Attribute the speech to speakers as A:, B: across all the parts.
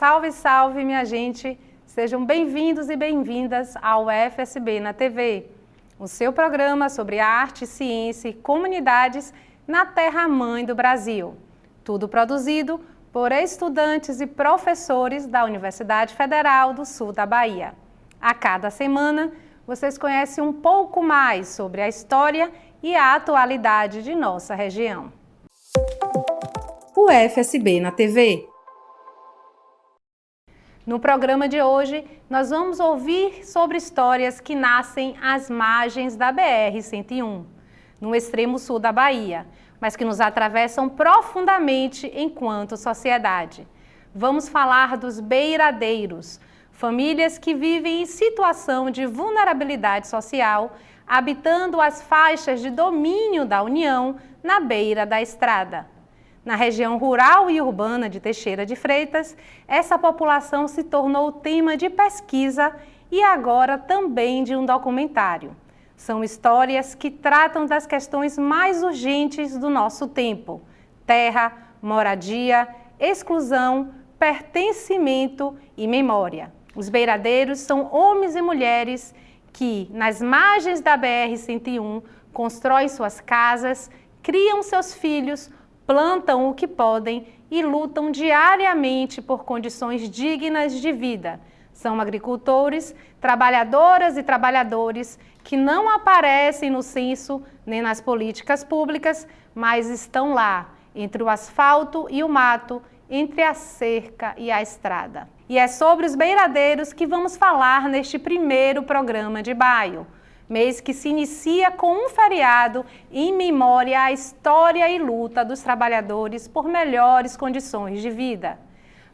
A: Salve, salve, minha gente! Sejam bem-vindos e bem-vindas ao FSB na TV, o seu programa sobre arte, ciência e comunidades na terra-mãe do Brasil. Tudo produzido por estudantes e professores da Universidade Federal do Sul da Bahia. A cada semana, vocês conhecem um pouco mais sobre a história e a atualidade de nossa região. O FSB na TV. No programa de hoje, nós vamos ouvir sobre histórias que nascem às margens da BR-101, no extremo sul da Bahia, mas que nos atravessam profundamente enquanto sociedade. Vamos falar dos beiradeiros, famílias que vivem em situação de vulnerabilidade social, habitando as faixas de domínio da União na beira da estrada. Na região rural e urbana de Teixeira de Freitas, essa população se tornou tema de pesquisa e agora também de um documentário. São histórias que tratam das questões mais urgentes do nosso tempo: terra, moradia, exclusão, pertencimento e memória. Os beiradeiros são homens e mulheres que, nas margens da BR-101, constroem suas casas, criam seus filhos, plantam o que podem e lutam diariamente por condições dignas de vida. São agricultores, trabalhadoras e trabalhadores que não aparecem no censo nem nas políticas públicas, mas estão lá, entre o asfalto e o mato, entre a cerca e a estrada. E é sobre os beiradeiros que vamos falar neste primeiro programa de Baio, mês que se inicia com um feriado em memória à história e luta dos trabalhadores por melhores condições de vida.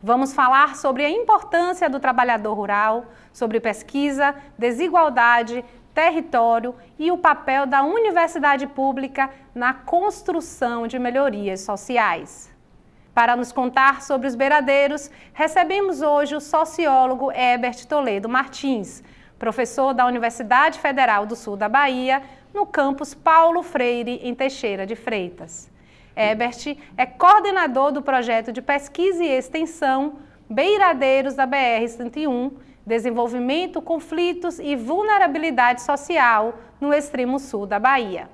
A: Vamos falar sobre a importância do trabalhador rural, sobre pesquisa, desigualdade, território e o papel da universidade pública na construção de melhorias sociais. Para nos contar sobre os beiradeiros, recebemos hoje o sociólogo Herbert Toledo Martins, professor da Universidade Federal do Sul da Bahia, no campus Paulo Freire, em Teixeira de Freitas. Herbert é coordenador do projeto de pesquisa e extensão Beiradeiros da BR-101, Desenvolvimento, Conflitos e Vulnerabilidade Social no extremo sul da Bahia.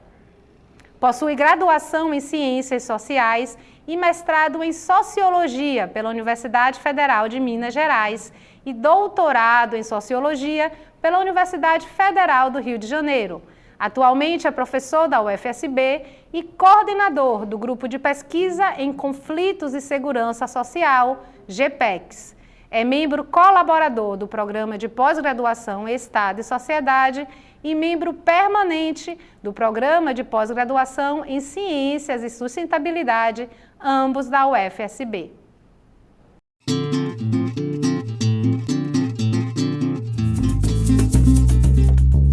A: Possui graduação em Ciências Sociais e mestrado em Sociologia pela Universidade Federal de Minas Gerais e doutorado em Sociologia pela Universidade Federal do Rio de Janeiro. Atualmente é professor da UFSB e coordenador do Grupo de Pesquisa em Conflitos e Segurança Social, GPEX. É membro colaborador do Programa de Pós-Graduação Estado e Sociedade e membro permanente do Programa de Pós-Graduação em Ciências e Sustentabilidade, ambos da UFSB.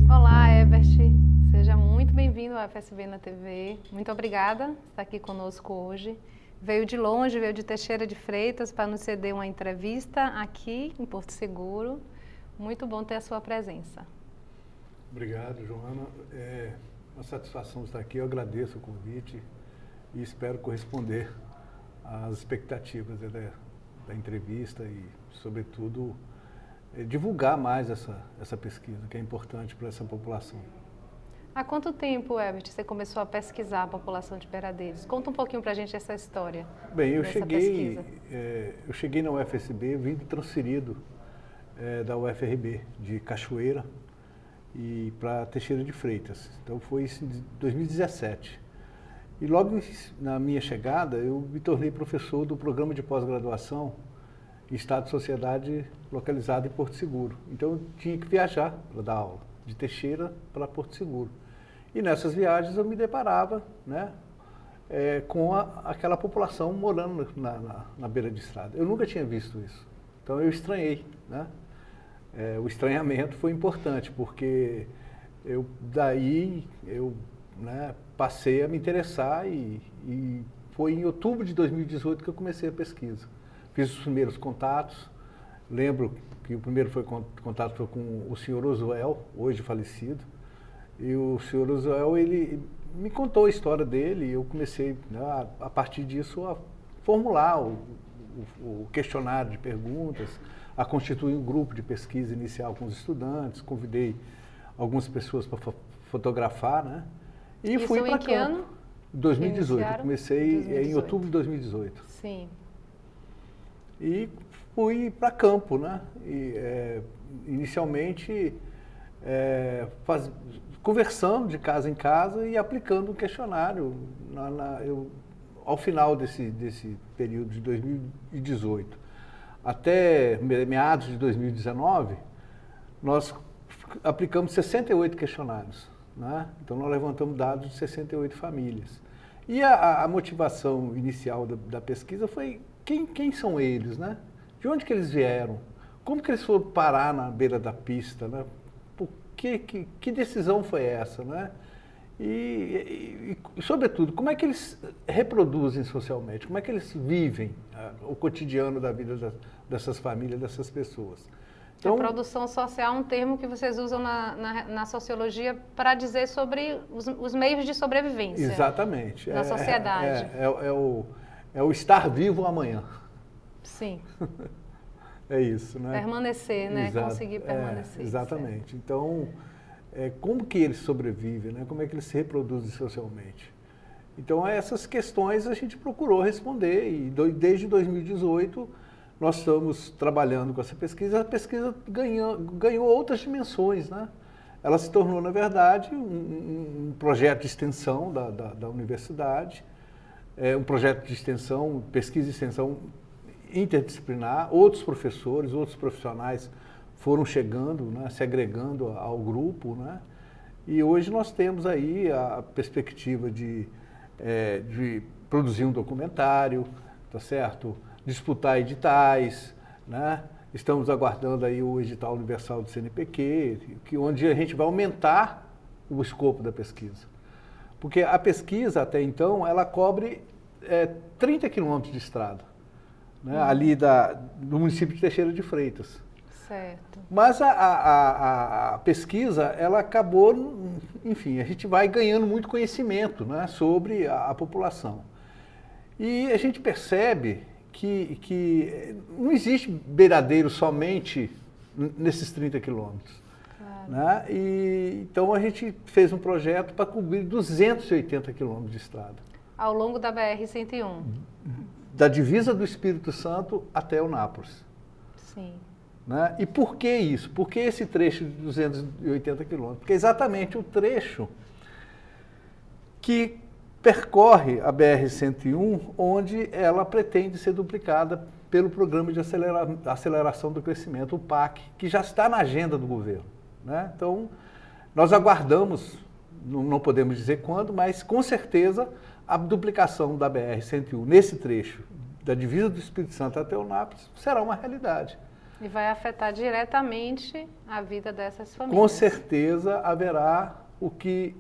A: Olá, Herbert. Seja muito bem-vindo ao FSB na TV. Muito obrigada por estar aqui conosco hoje. Veio de longe, veio de Teixeira de Freitas para nos ceder uma entrevista aqui em Porto Seguro. Muito bom ter a sua presença.
B: Obrigado, Joana. É uma satisfação estar aqui. Eu agradeço o convite e espero corresponder às expectativas da entrevista e, sobretudo, divulgar mais essa pesquisa, que é importante para essa população.
A: Há quanto tempo, Herbert, você começou a pesquisar a população de beiradeiros? Conta um pouquinho para a gente essa história.
B: Bem, eu cheguei na UFSB vindo transferido da UFRB, de Cachoeira, e para Teixeira de Freitas. Então foi isso em 2017. E logo na minha chegada, eu me tornei professor do programa de pós-graduação em Estado e Sociedade localizado em Porto Seguro. Então eu tinha que viajar para dar aula, de Teixeira para Porto Seguro. E nessas viagens eu me deparava, né, com aquela população morando na beira de estrada. Eu nunca tinha visto isso. Então eu estranhei, né? O estranhamento foi importante, porque daí eu passei a me interessar e foi em outubro de 2018 que eu comecei a pesquisa. Fiz os primeiros contatos, lembro que o primeiro contato foi com o senhor Osuel, hoje falecido, e o senhor Osuel, ele me contou a história dele e eu comecei, né, a partir disso, a formular o questionário de perguntas, a constituir um grupo de pesquisa inicial com os estudantes, convidei algumas pessoas para fotografar, né? E
A: isso
B: fui para
A: em que ano?
B: 2018, eu comecei
A: 2018.
B: em outubro de 2018.
A: Sim.
B: E fui para campo, né? E, inicialmente conversando de casa em casa e aplicando um questionário ao final desse período de 2018. Até meados de 2019, nós aplicamos 68 questionários, né? Então nós levantamos dados de 68 famílias. E a motivação inicial da pesquisa foi quem são eles, né? De onde que eles vieram? Como que eles foram parar na beira da pista, né? Que decisão foi essa, né? E, sobretudo, como é que eles reproduzem socialmente? Como é que eles vivem o cotidiano da vida dessas famílias, dessas pessoas?
A: Então, a produção social é um termo que vocês usam na sociologia para dizer sobre os meios de sobrevivência.
B: Exatamente.
A: Da sociedade.
B: É o estar vivo amanhã.
A: Sim.
B: É isso, né?
A: Permanecer, né? Conseguir permanecer.
B: Exatamente. Então, como que eles sobrevivem, né? Como é que eles se reproduzem socialmente? Então, essas questões a gente procurou responder e desde 2018 nós estamos trabalhando com essa pesquisa. A pesquisa ganhou outras dimensões, né? Ela se tornou, na verdade, um projeto de extensão da universidade, um projeto de extensão, pesquisa e extensão interdisciplinar. Outros professores, outros profissionais foram chegando, né, se agregando ao grupo, né? E hoje nós temos aí a perspectiva de produzir um documentário, tá certo? Disputar editais, né? Estamos aguardando aí o edital universal do CNPq, onde a gente vai aumentar o escopo da pesquisa. Porque a pesquisa, até então, ela cobre 30 quilômetros de estrada, né? Ali do município de Teixeira de Freitas.
A: Certo.
B: Mas a pesquisa, ela acabou, enfim, a gente vai ganhando muito conhecimento, né, sobre a população. E a gente percebe que não existe beiradeiro somente nesses 30 quilômetros. Claro. Né? Então a gente fez um projeto para cobrir 280 quilômetros de estrada.
A: Ao longo da BR-101?
B: Da divisa do Espírito Santo até Eunápolis.
A: Sim.
B: Né? E por que isso? Por que esse trecho de 280 quilômetros? Porque é exatamente o trecho que percorre a BR-101, onde ela pretende ser duplicada pelo Programa de Aceleração do Crescimento, o PAC, que já está na agenda do governo. Né? Então, nós aguardamos, não podemos dizer quando, mas com certeza a duplicação da BR-101 nesse trecho, da divisa do Espírito Santo até Eunápolis, será uma realidade.
A: E vai afetar diretamente a vida dessas famílias.
B: Com certeza haverá o que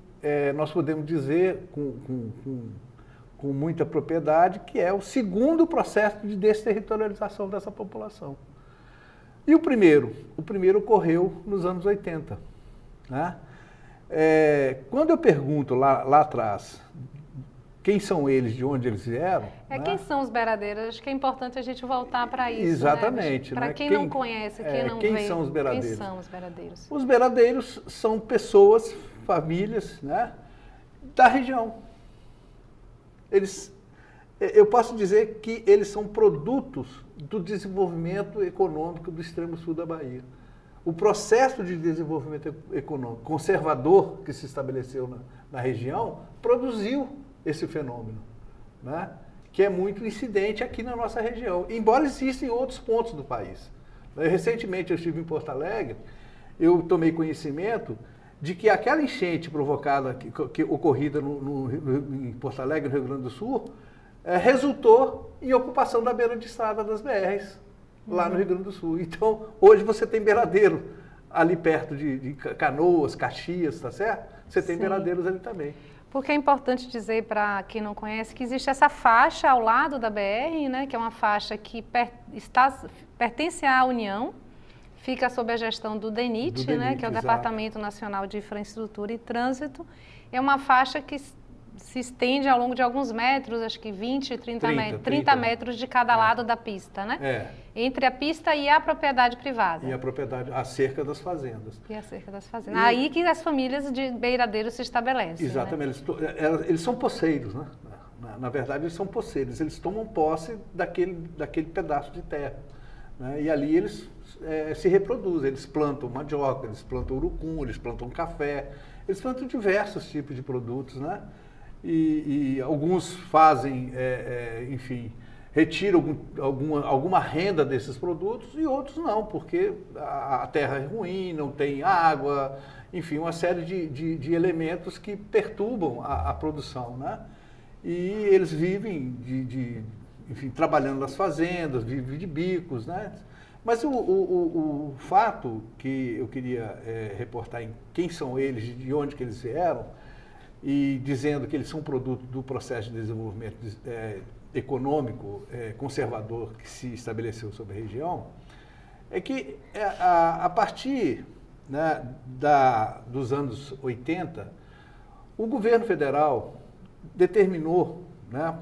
B: nós podemos dizer com muita propriedade, que é o segundo processo de desterritorialização dessa população. E o primeiro ocorreu nos anos 80. Né? Quando eu pergunto lá atrás quem são eles, de onde eles vieram... né?
A: Quem são os beiradeiros? Acho que é importante a gente voltar para isso.
B: Exatamente.
A: Né? Para quem não conhece, quem não veio.
B: Quem são os beiradeiros?
A: Quem são os beiradeiros?
B: Os beiradeiros são pessoas, famílias, né, da região. Eu posso dizer que eles são produtos do desenvolvimento econômico do extremo sul da Bahia. O processo de desenvolvimento econômico conservador que se estabeleceu na região produziu esse fenômeno, né, que é muito incidente aqui na nossa região, embora existam em outros pontos do país. Recentemente eu estive em Porto Alegre, eu tomei conhecimento de que aquela enchente provocada, que ocorrida em Porto Alegre, no Rio Grande do Sul, resultou em ocupação da beira de estrada das BRs, lá no Rio Grande do Sul. Então, hoje você tem beiradeiro ali perto de Canoas, Caxias, tá certo? Você tem beiradeiros ali também.
A: Porque é importante dizer, para quem não conhece, que existe essa faixa ao lado da BR, né, que é uma faixa que pertence à União, fica sob a gestão do DENIT, né, que é o Departamento Nacional de Infraestrutura e Trânsito. É uma faixa que se estende ao longo de alguns metros, acho que 20, 30 metros de cada lado da pista, né? Entre a pista e a propriedade privada.
B: E a propriedade, a cerca das fazendas.
A: E a cerca das fazendas. Aí que as famílias de beiradeiros se estabelecem.
B: Exatamente. Né? Eles são poceiros, né? Na verdade, eles são poceiros. Eles tomam posse daquele pedaço de terra. Né? E ali eles se reproduzem. Eles plantam mandioca, eles plantam urucum, eles plantam café, eles plantam diversos tipos de produtos, né? E alguns fazem, enfim, retiram alguma renda desses produtos e outros não, porque a terra é ruim, não tem água, enfim, uma série de elementos que perturbam a produção, né? E eles vivem enfim, trabalhando nas fazendas, vivem de bicos, né? Mas o fato que eu queria reportar em quem são eles, de onde que eles vieram, e dizendo que eles são produto do processo de desenvolvimento econômico conservador que se estabeleceu sobre a região, é que a partir, né, dos anos 80, o governo federal determinou, né,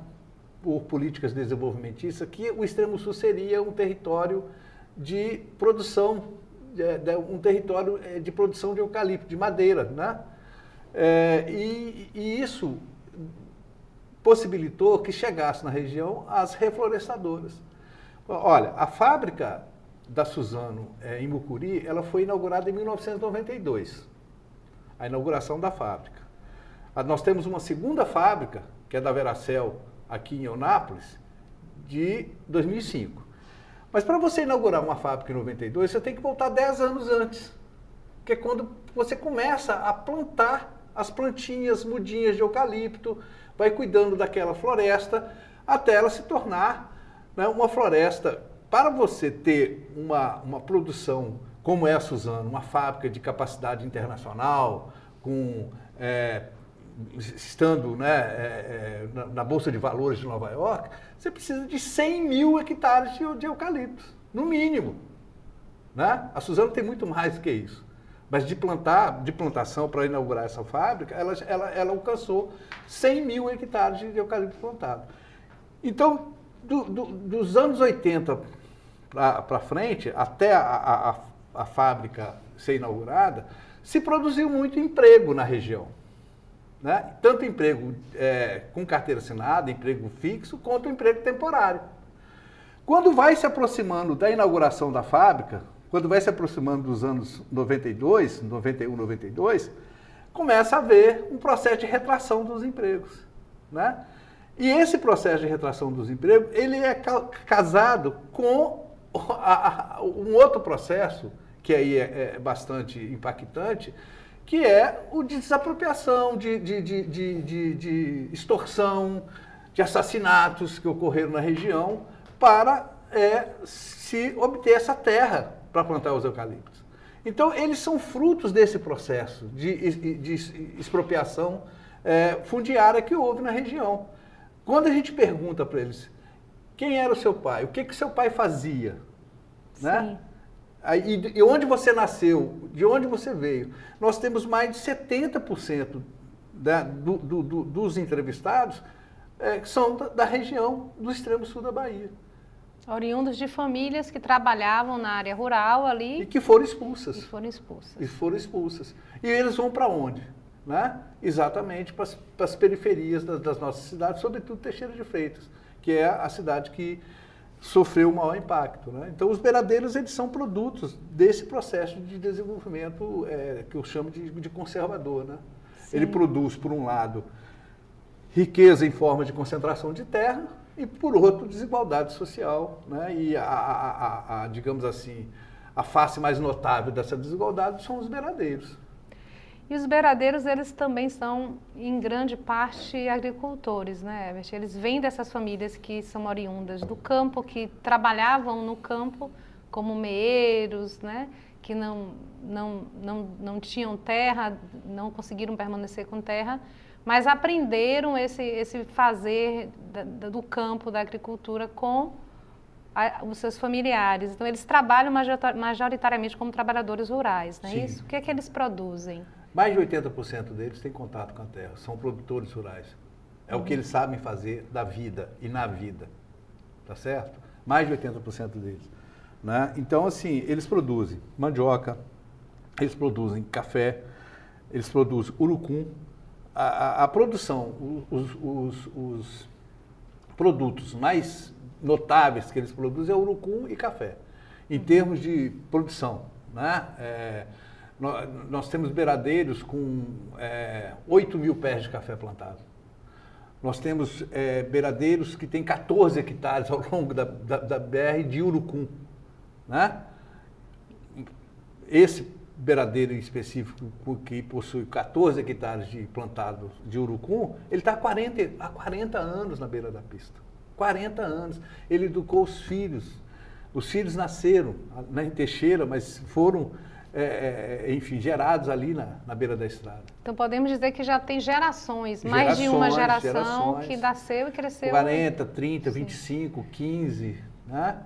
B: por políticas desenvolvimentistas, que o Extremo Sul seria um território de produção, um território de produção de eucalipto, de madeira, né? E isso possibilitou que chegasse na região as reflorestadoras. Olha, a fábrica da Suzano em Mucuri, ela foi inaugurada em 1992, a inauguração da fábrica. Nós temos uma segunda fábrica, que é da Veracel, aqui em Eunápolis, de 2005. Mas para você inaugurar uma fábrica em 92, você tem que voltar 10 anos antes, que é quando você começa a plantar as plantinhas, mudinhas de eucalipto, vai cuidando daquela floresta até ela se tornar, né, uma floresta. Para você ter uma produção como é a Suzano, uma fábrica de capacidade internacional, estando, né, na Bolsa de Valores de Nova York, você precisa de 100 mil hectares de eucalipto, no mínimo. Né? A Suzano tem muito mais do que isso. Mas de plantação para inaugurar essa fábrica, ela alcançou 100 mil hectares de eucalipto plantado. Então, dos anos 80 para frente, até a fábrica ser inaugurada, se produziu muito emprego na região. Né? Tanto emprego com carteira assinada, emprego fixo, quanto emprego temporário. Quando vai se aproximando da inauguração da fábrica, quando vai se aproximando dos anos 92, 91, 92, começa a haver um processo de retração dos empregos. Né? E esse processo de retração dos empregos, ele é casado com um outro processo, que aí é bastante impactante, que é o de desapropriação, de extorsão, de assassinatos que ocorreram na região para se obter essa terra para plantar os eucaliptos. Então, eles são frutos desse processo de expropriação fundiária que houve na região. Quando a gente pergunta para eles quem era o seu pai, o que o seu pai fazia, né? E onde você nasceu, de onde você veio, nós temos mais de 70% dos entrevistados que são da região do extremo sul da Bahia.
A: Oriundos de famílias que trabalhavam na área rural ali.
B: E que foram expulsas.
A: E foram expulsas.
B: E eles vão para onde? Né? Exatamente para as periferias das nossas cidades, sobretudo Teixeira de Freitas, que é a cidade que sofreu o maior impacto. Né? Então, os beiradeiros, eles são produtos desse processo de desenvolvimento que eu chamo de conservador. Né? Ele produz, por um lado, riqueza em forma de concentração de terra e, por outro, desigualdade social. Né? E, digamos assim, a face mais notável dessa desigualdade são os beiradeiros.
A: E os beiradeiros, eles também são, em grande parte, agricultores, né, Herbert? Eles vêm dessas famílias que são oriundas do campo, que trabalhavam no campo como meeiros, né, que não tinham terra, não conseguiram permanecer com terra, mas aprenderam esse fazer do campo, da agricultura, com os seus familiares. Então, eles trabalham majoritariamente como trabalhadores rurais, não é isso? O que é que eles produzem?
B: Mais de 80% deles têm contato com a terra, são produtores rurais. É o que eles sabem fazer da vida e na vida, tá certo? Mais de 80% deles. Né? Então, assim, eles produzem mandioca, eles produzem café, eles produzem urucum. A produção, os produtos mais notáveis que eles produzem é urucum e café, em termos de produção. Né? Nós temos beiradeiros com 8 mil pés de café plantado. Nós temos beiradeiros que têm 14 hectares ao longo da BR de urucum. Né? Esse beiradeiro em específico, que possui 14 hectares de plantado de urucum, ele está há 40 anos na beira da pista. 40 anos. Ele educou os filhos. Os filhos nasceram em Teixeira, mas foram, enfim, gerados ali na beira da estrada.
A: Então podemos dizer que já tem gerações, mais de uma geração que nasceu e cresceu.
B: 40, 30, 25, 15, né?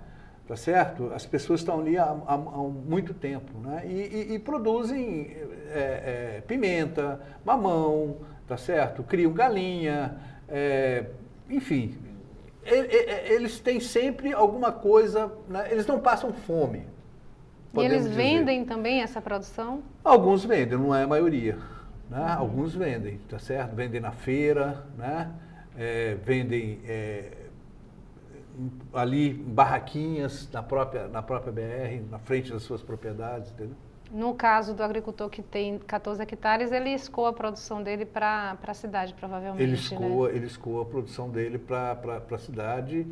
B: Tá certo? As pessoas estão ali há muito tempo, né? E produzem pimenta, mamão, tá certo? Criam galinha, enfim. Eles têm sempre alguma coisa, né? Eles não passam fome.
A: E eles vendem também essa produção?
B: Alguns vendem, não é a maioria. Né? Alguns vendem, tá certo? Vendem na feira, né? Vendem ali em barraquinhas na própria BR, na frente das suas propriedades, entendeu?
A: No caso do agricultor que tem 14 hectares, ele escoa a produção dele para a cidade, provavelmente.
B: Ele escoa a produção dele para a cidade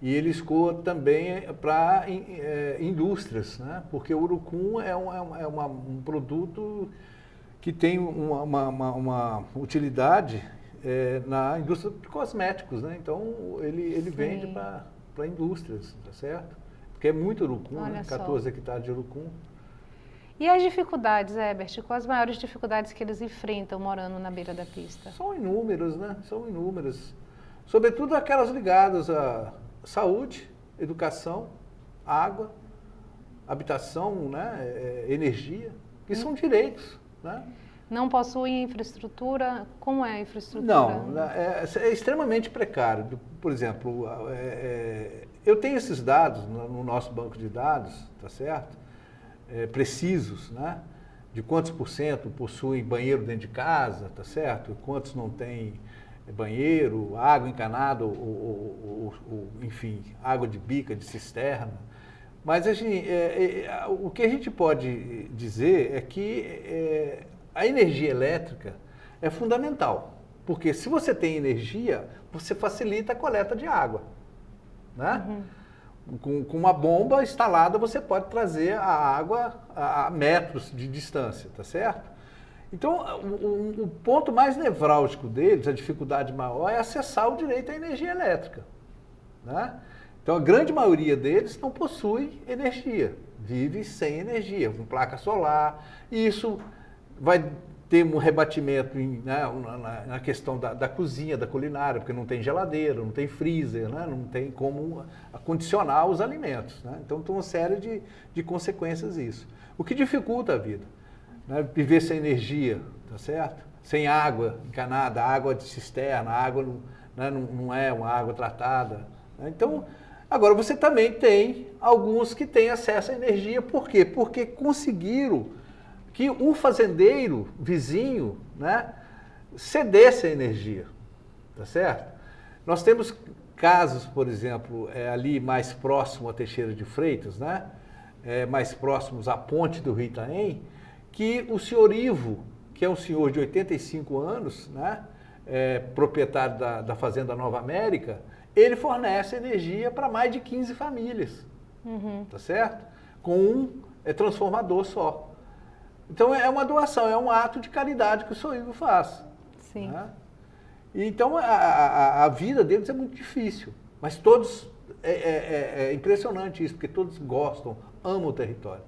B: e ele escoa também para indústrias, né? Porque o urucum é um produto que tem uma utilidade na indústria de cosméticos, né? Então ele vende para indústrias, tá certo? Porque é muito urucum, né? 14 hectares de urucum.
A: E as dificuldades, Herbert? Quais as maiores dificuldades que eles enfrentam morando na beira da pista?
B: São inúmeras, né? São inúmeras. Sobretudo aquelas ligadas à saúde, educação, água, habitação, né? Energia, que são direitos, né?
A: Não possuem infraestrutura? Como é a infraestrutura?
B: Não, é extremamente precário. Por exemplo, eu tenho esses dados no nosso banco de dados, tá certo? Precisos, né? De quantos por cento possuem banheiro dentro de casa, tá certo? Quantos não têm banheiro, água encanada, ou enfim, água de bica, de cisterna. Mas o que a gente pode dizer é que a energia elétrica é fundamental, porque se você tem energia, você facilita a coleta de água, né? Com uma bomba instalada, você pode trazer a água a metros de distância, tá certo? Então, o ponto mais nevrálgico deles, a dificuldade maior, é acessar o direito à energia elétrica, né? Então, a grande maioria deles não possui energia, vive sem energia, com placa solar, e isso vai ter um rebatimento na questão da cozinha, da culinária, porque não tem geladeira, não tem freezer, né? Não tem como acondicionar os alimentos, né? Então tem uma série de consequências isso. O que dificulta a vida, né? Viver sem energia, tá certo? Sem água encanada, água de cisterna, água não é uma água tratada, né? Então, agora você também tem alguns que têm acesso à energia, por quê? Porque conseguiram que o fazendeiro vizinho, né, cedesse a energia, tá certo? Nós temos casos, por exemplo, ali mais próximo a Teixeira de Freitas, né, mais próximos à ponte do Rio Itaém, que o senhor Ivo, que é um senhor de 85 anos, né, proprietário da Fazenda Nova América, ele fornece energia para mais de 15 famílias, tá certo? Com um transformador só. Então é uma doação, é um ato de caridade que o senhor Ivo faz.
A: Sim.
B: Né? Então a vida deles é muito difícil, mas todos, é impressionante isso, porque todos gostam, amam o território.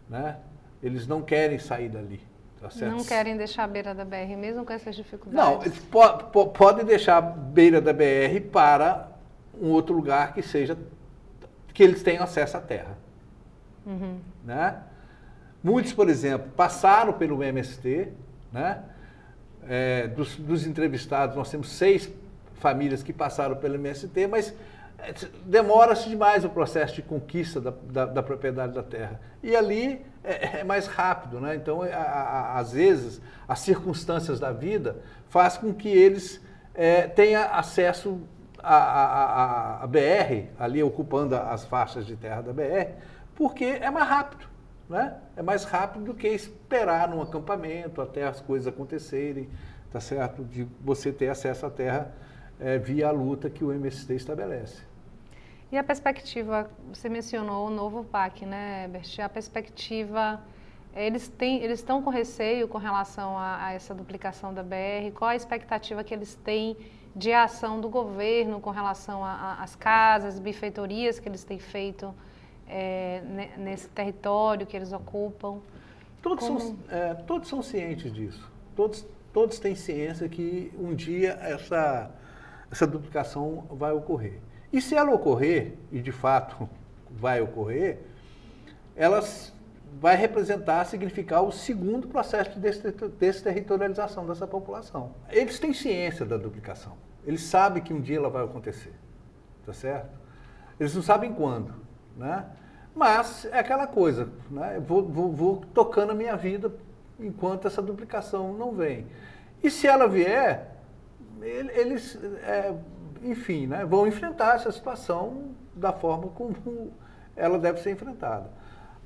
B: Né? Eles não querem sair dali. Tá certo?
A: Não querem deixar a beira da BR, mesmo com essas dificuldades?
B: Não, eles podem deixar a beira da BR para um outro lugar que eles tenham acesso à terra. Né? Muitos, por exemplo, passaram pelo MST, né? Dos entrevistados, nós temos 6 famílias que passaram pelo MST, mas demora-se demais o processo de conquista da propriedade da terra. E ali é mais rápido, né? Então, às vezes, as circunstâncias da vida fazem com que eles tenham acesso à BR, ali ocupando as faixas de terra da BR, porque é mais rápido, né? É mais rápido do que esperar num acampamento até as coisas acontecerem, tá certo? De você ter acesso à terra via a luta que o MST estabelece.
A: E a perspectiva, você mencionou o novo PAC, né, Herbert? A perspectiva, eles estão com receio com relação a essa duplicação da BR? Qual a expectativa que eles têm de ação do governo com relação às casas, benfeitorias que eles têm feito nesse território que eles ocupam?
B: Todos são cientes disso. Todos têm ciência que um dia essa duplicação vai ocorrer. E se ela ocorrer, e de fato vai ocorrer, ela vai significar o segundo processo de desterritorialização dessa população. Eles têm ciência da duplicação. Eles sabem que um dia ela vai acontecer, tá certo? Eles não sabem quando, né? Mas é aquela coisa, né? Vou tocando a minha vida enquanto essa duplicação não vem. E se ela vier, eles... enfim, né, vão enfrentar essa situação da forma como ela deve ser enfrentada.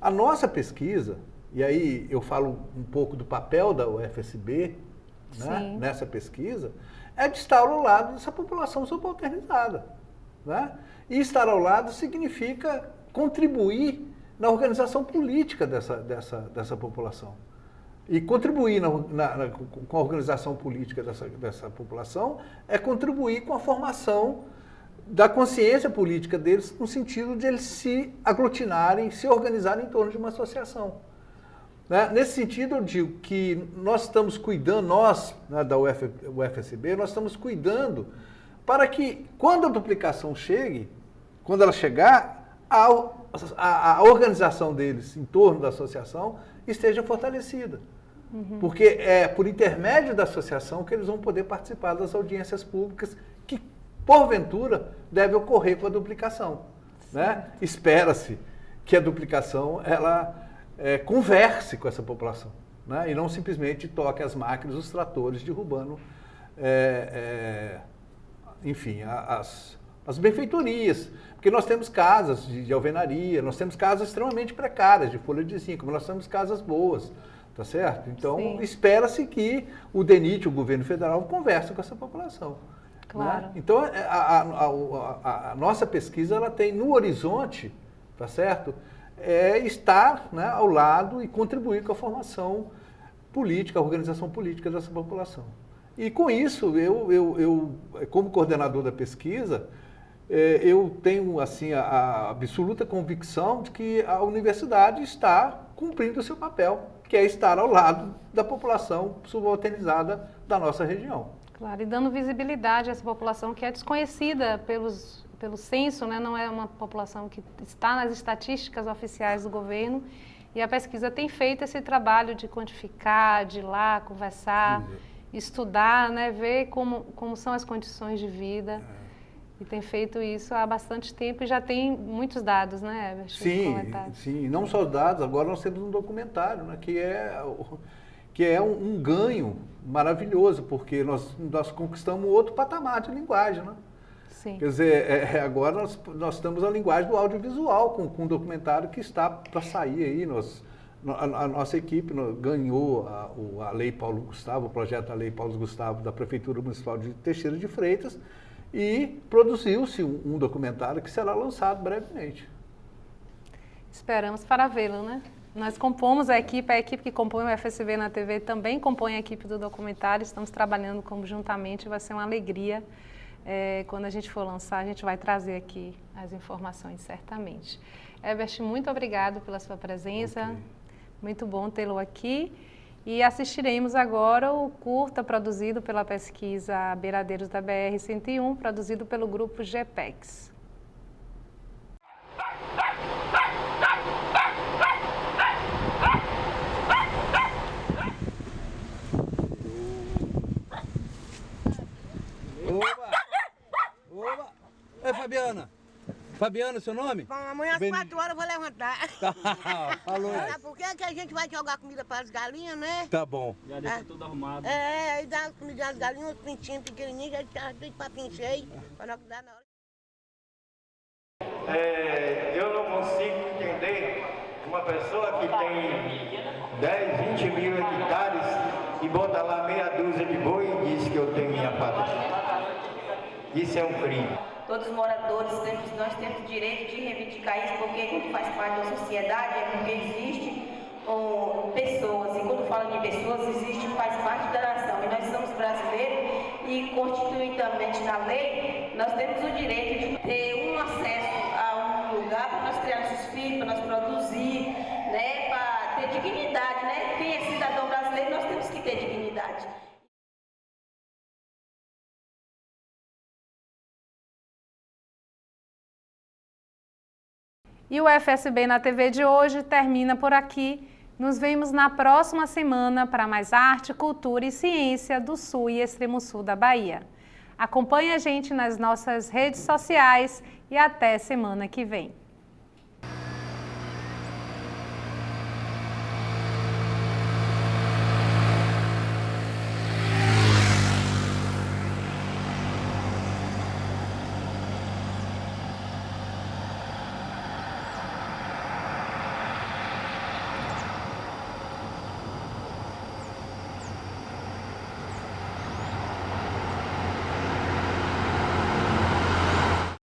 B: A nossa pesquisa, e aí eu falo um pouco do papel da UFSB, né, nessa pesquisa, é de estar ao lado dessa população subalternizada, né? E estar ao lado significa contribuir na organização política dessa população. E contribuir com a organização política dessa população é contribuir com a formação da consciência política deles, no sentido de eles se aglutinarem, se organizarem em torno de uma associação. Né? Nesse sentido, eu digo que nós estamos cuidando, né, da UFSB, nós estamos cuidando para que, quando a duplicação chegue, quando ela chegar, a organização deles em torno da associação esteja fortalecida. Porque é por intermédio da associação que eles vão poder participar das audiências públicas que, porventura, deve ocorrer com a duplicação. Né? Espera-se que a duplicação ela converse com essa população, né? E não simplesmente toque as máquinas, os tratores, derrubando, enfim, as benfeitorias. Porque nós temos casas de alvenaria, nós temos casas extremamente precárias, de folha de zinco, mas nós temos casas boas. Tá certo? Então, espera-se que o DENIT, o governo federal, converse com essa população.
A: Claro.
B: Né? Então, a nossa pesquisa, ela tem no horizonte, tá certo? Estar, né, ao lado e contribuir com a formação política, a organização política dessa população. E com isso, eu como coordenador da pesquisa, eu tenho assim, a absoluta convicção de que a universidade está cumprindo o seu papel, que é estar ao lado da população subalternizada da nossa região.
A: Claro, e dando visibilidade a essa população que é desconhecida pelo censo, né? Não é uma população que está nas estatísticas oficiais do governo, e a pesquisa tem feito esse trabalho de quantificar, de ir lá, conversar, estudar, né? Ver como são as condições de vida. E tem feito isso há bastante tempo e já tem muitos dados, né, Herbert?
B: Sim. Não só dados, agora nós temos um documentário, né, que é um ganho maravilhoso, porque nós conquistamos outro patamar de linguagem, né?
A: Sim.
B: Quer dizer, agora nós temos a linguagem do audiovisual com um documentário que está para sair aí. A nossa equipe ganhou a Lei Paulo Gustavo, o projeto da Lei Paulo Gustavo da Prefeitura Municipal de Teixeira de Freitas, e produziu-se um documentário que será lançado brevemente.
A: Esperamos para vê-lo, né? Nós compomos a equipe que compõe o FSB na TV também compõe a equipe do documentário, estamos trabalhando conjuntamente, vai ser uma alegria. Quando a gente for lançar, a gente vai trazer aqui as informações, certamente. Herbert, muito obrigado pela sua presença, muito bom tê-lo aqui. E assistiremos agora o curta produzido pela pesquisa Beiradeiros da BR-101, produzido pelo grupo GPEX.
B: Oba!
C: Fabiana, seu nome?
D: Bom, amanhã às 4 horas eu vou levantar.
C: Tá, falou.
D: Sabe por quê? Que a gente vai jogar comida para as galinhas, né?
C: Tá bom.
E: Já deixa tudo arrumado.
D: Aí dá comida às galinhas, uns pintinhos pequenininhos, a gente tá de papinho cheio, para não dar na hora.
F: Eu não consigo entender uma pessoa que tem 10, 20 mil hectares e bota lá meia dúzia de boi e diz que eu tenho minha pátria. Isso é um crime.
G: Todos os moradores, nós temos direito de reivindicar isso, porque quando faz parte da sociedade é porque existe pessoas, e quando fala de pessoas, faz parte da nação, e nós somos brasileiros, e constitucionalmente na lei, nós temos o direito de ter um acesso a um lugar para nós criar nossos filhos, para nós produzir, né, para ter dignidade, né? Quem é cidadão brasileiro, nós temos que ter dignidade.
A: E o FSB na TV de hoje termina por aqui. Nos vemos na próxima semana para mais arte, cultura e ciência do Sul e Extremo Sul da Bahia. Acompanhe a gente nas nossas redes sociais e até semana que vem.